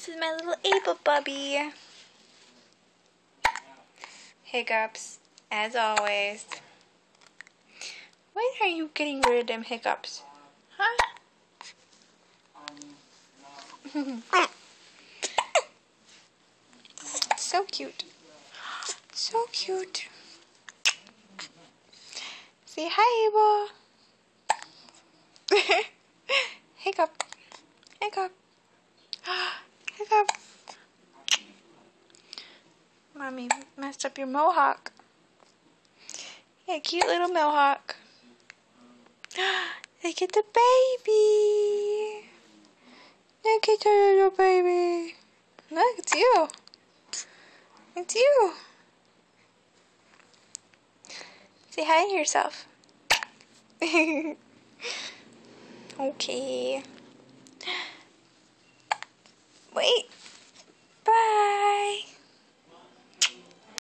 This is my little Ava Bubby. Hiccups, as always. When are you getting rid of them hiccups? Huh? So cute. So cute. Say hi, Ava. Hiccup. Hiccup. Hiccup. Mommy messed up your mohawk. Yeah, cute little mohawk. Look at the baby. Look at the little baby. Look, it's you. It's you. Say hi to yourself. Okay.